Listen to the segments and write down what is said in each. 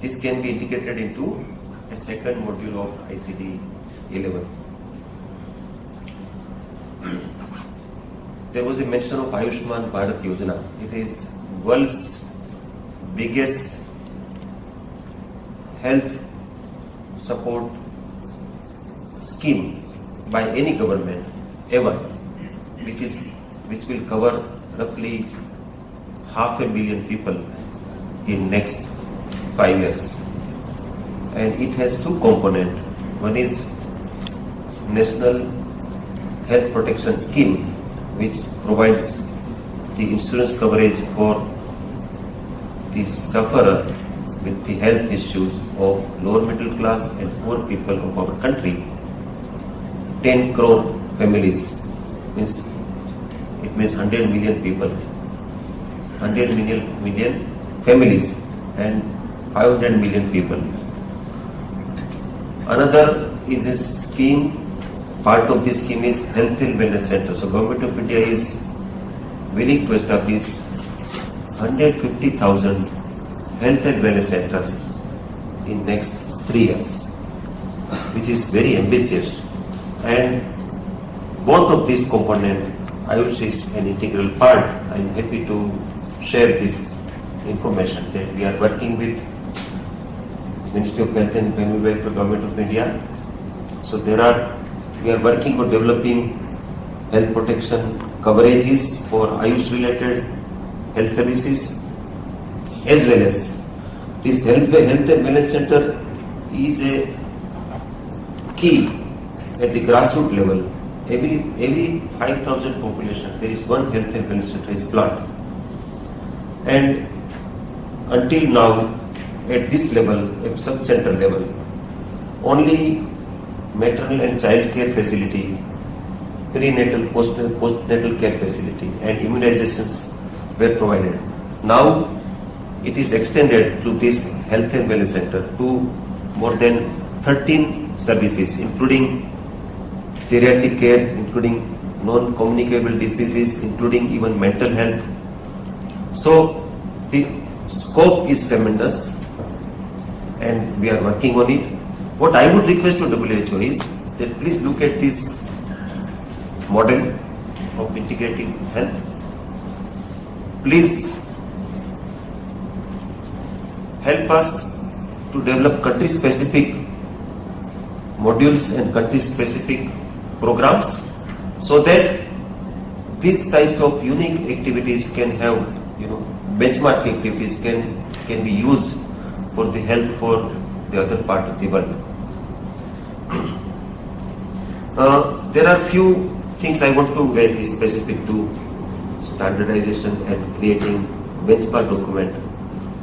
this can be integrated into a second module of ICT 11. There was a mention of Ayushman Bharat Yojana. It is world's biggest health support scheme by any government ever, which will cover roughly 500,000 people in next 5 years. And it has two components. One is National Health Protection Scheme, which provides the insurance coverage for the sufferer with the health issues of lower middle class and poor people of our country. 10 crore families, it means 100 million people, 100 million families and 500 million people. Another is a scheme, part of this scheme is Health and Wellness Center. So Government of India is willing to establish 150,000 health and wellness centers in next 3 years, which is very ambitious. And both of these components, I would say, is an integral part. I am happy to share this information that we are working with Ministry of Health and Family Welfare, Government of India. So we are working on developing health protection coverages for Ayush related health services, as well as this health and wellness center is a key at the grassroots level. Every 5,000 population, there is one health and wellness center is planned. And until now, at this level, at sub-center level, only maternal and child care facility, prenatal, postnatal care facility and immunizations were provided. Now, it is extended to this health and wellness center to more than 13 services, including geriatric care, including non-communicable diseases, including even mental health. So the scope is tremendous and we are working on it. What I would request to WHO is that please look at this model of integrating health. Please help us to develop country-specific modules and country-specific programs so that these types of unique activities can have, benchmark activities can be used for the health for the other part of the world. There are few things I want to get specific to standardization and creating benchmark document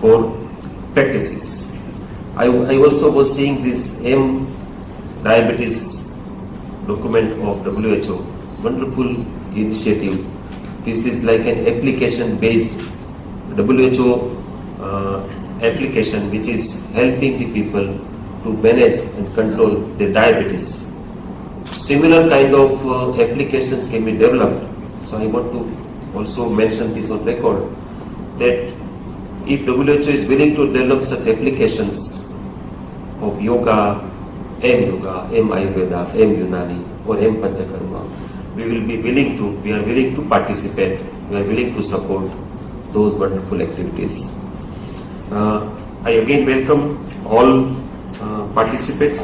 for practices. I also was seeing this M diabetes document of WHO, wonderful initiative. This is like an application based WHO application which is helping the people to manage and control their diabetes. Similar kind of applications can be developed. So I want to also mention this on record that if WHO is willing to develop such applications of yoga, M Ayurveda, M Unani or M Panchakarma, we are willing to participate, we are willing to support those wonderful activities. I again welcome all participant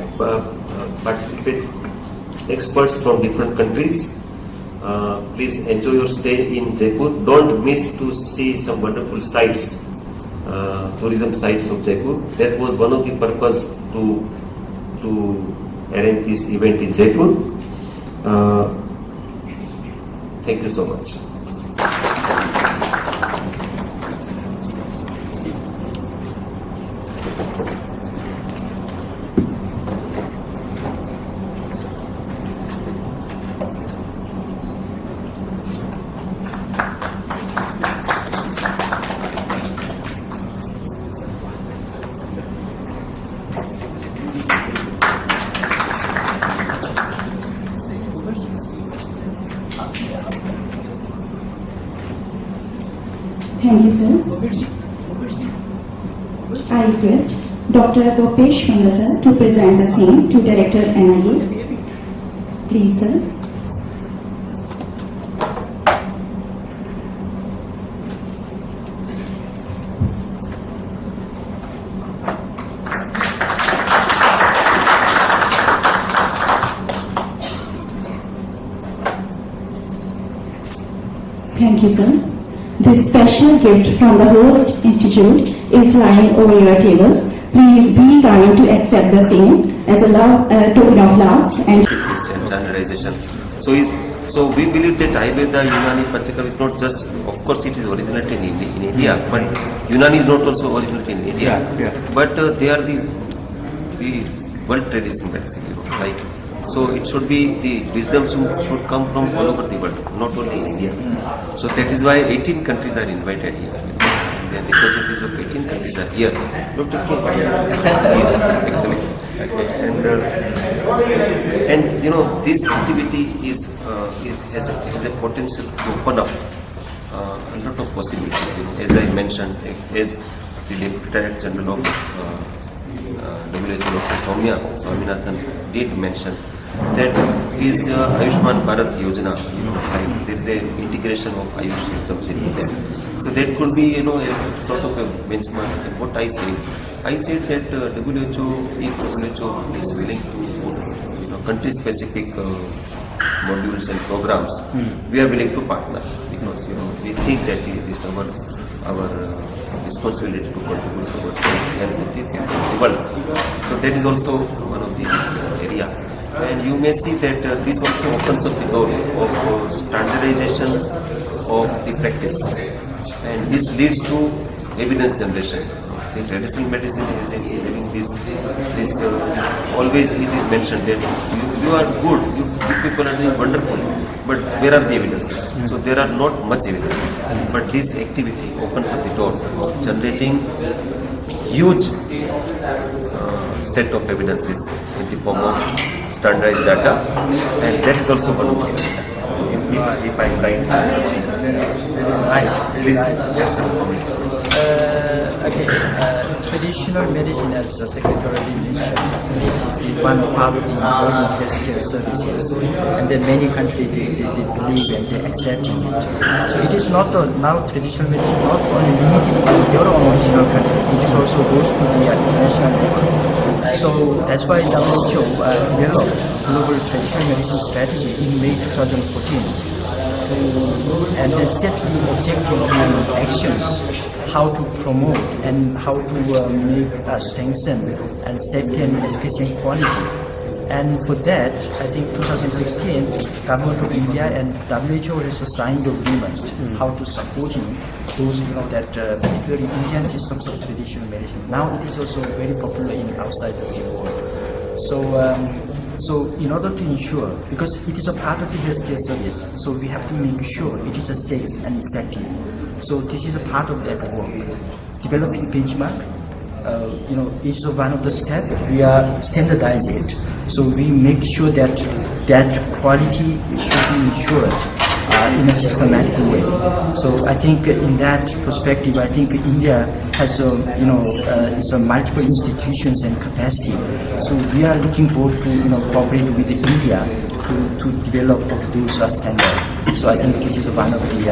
experts from different countries. Please enjoy your stay in Jaipur. Don't miss to see some wonderful sites, tourism sites of Jaipur. That was one of the purpose to arrange this event in Jaipur. Thank you so much. Thank you, sir. I request Dr. Gopesh Mandasa to present the same to Director NIA. Please, sir. Thank you, sir. This special gift from the host institute is lying over your tables. Please be kind to accept the same as a token of love and This is standardization. So we believe that Ayurveda, Unani, Panchakam is not just, of course it is originated in India, but Unani is not also originated in India. But they are the world tradition medicine, like. So it should be, the wisdom should come from all over the world, not only in India. So that is why 18 countries are invited here. The representatives of 18 countries are here. Dr. K. is actually. And you know, this activity has a potential to open up a lot of possibilities. You know, as I mentioned, as the Deputy Director General of WHO, Dr. Swaminathan did mention that is Ayushman Bharat Yojana. You know, like there is a integration of Ayush systems in India. So that could be, you know, a sort of a benchmark. And what I say that WHO, if WHO is willing to put, you know, country-specific modules and programs, we are willing to partner, because, you know, we think that it is our responsibility to contribute towards the health of the people of the world. So that is also one of the area. And you may see that this also opens up the door of standardization of the practice, and this leads to evidence generation. The traditional medicine is having this always it is mentioned that you are good, you people are doing wonderful, but where are the evidences? So there are not much evidences, but this activity opens up the door of generating huge set of evidences in the form of standardized data, and that is also one of the if I'm right, please have some comments. Traditional medicine, as the Secretary mentioned, this is the one part of the modern healthcare services, and then many countries they believe and they accept in it. So it is not now traditional medicine not only limited to your own original country; it is also goes to the international level. So that's why WHO developed global traditional medicine strategy in May 2014. And then set the objective and actions, how to promote and how to make strengthen and safety and efficacy and quality. And for that, I think 2016, Government of India and WHO also signed the agreement how to supporting those, you know, that particularly Indian systems of traditional medicine. Now it is also very popular in outside of the world. So in order to ensure, because it is a part of the healthcare service, so we have to make sure it is a safe and effective. So this is a part of that work. Developing benchmark, you know, is one of the steps. We are standardize it. So we make sure that that quality should be ensured in a systematic way. So I think in that perspective, I think India has is a multiple institutions and capacity. So we are looking forward to cooperate with India to develop those standards. So I think this is one of the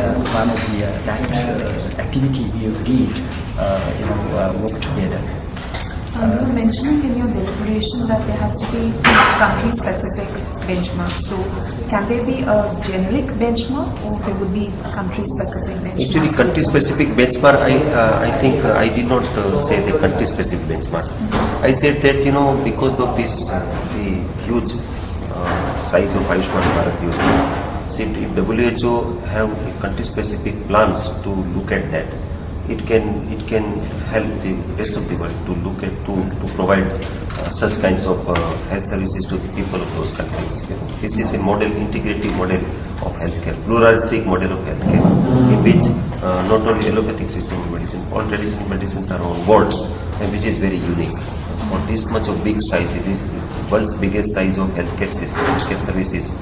activity we did work together. You were mentioning in your deliberation that there has to be country-specific benchmark. So, can there be a generic benchmark, or there would be country-specific benchmark? Actually, country-specific benchmark, I think I did not say the country-specific benchmark. I said that because of this the huge size of Ayushman Bharat Yojana, see, if WHO have country-specific plans to look at that, it can help the rest of the world to look at to provide such kinds of health services to the people of those countries. This is a model, integrative model of healthcare, pluralistic model of healthcare, in which not only allopathic system of medicine, all traditional medicines are on board, and which is very unique. For this much of big size, it is the world's biggest size of healthcare system, healthcare services.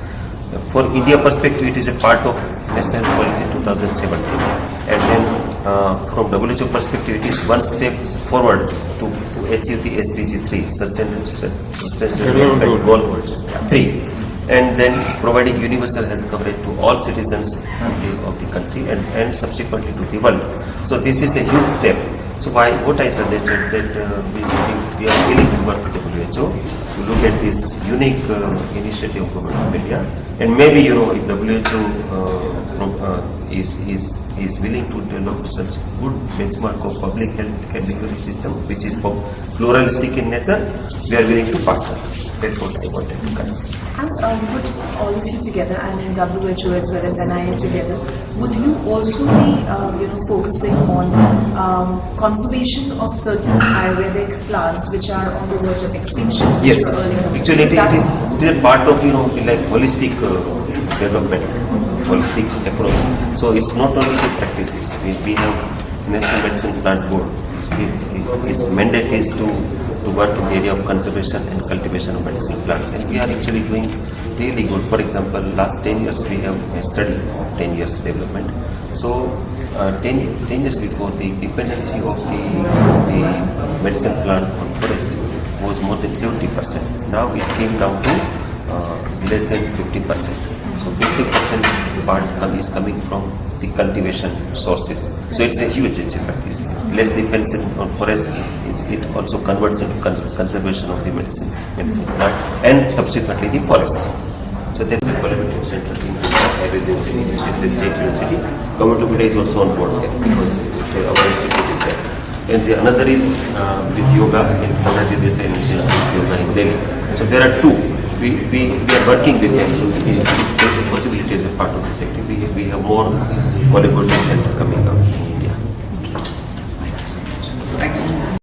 For India perspective, it is a part of National Health Policy 2017, and then from WHO perspective, it is one step forward to achieve the SDG 3, Sustainable Development Goal 3. And then providing universal health coverage to all citizens of the country and subsequently to the world. So this is a huge step. So what I suggested that we are willing to work with WHO to look at this unique initiative of Government of India, and maybe if WHO is willing to develop such good benchmark of public health care delivery system which is pluralistic in nature, we are willing to partner. That's what I wanted to convey. And would all of you together, and in WHO as well as NIA together, would you also be, focusing on conservation of certain Ayurvedic plants which are on the verge of extinction? Yes, actually it That's- is a part of like holistic development, holistic approach. So it's not only the practices. We have National Medicine Plant Board. Its mandate is to work in the area of conservation and cultivation of medicinal plants, and we are actually doing really good. For example, last 10 years we have a study of 10 years development. So 10 years before, the dependency of the medicine plant on forest was more than 70%. Now it came down to less than 50%. So 50% part is coming from the cultivation sources. So it's a huge impact. It's less dependent on forest. It also converts into conservation of the medicine plant and subsequently the forests. So that's a collaborative center in this is State University. Government of India is also on board here because our institute is there. And the another is with yoga in Kanaji Desai Institute of Yoga in Delhi. So there are two. We are working with them. So there's a possibility as a part of this activity. We have more collaborative center coming up.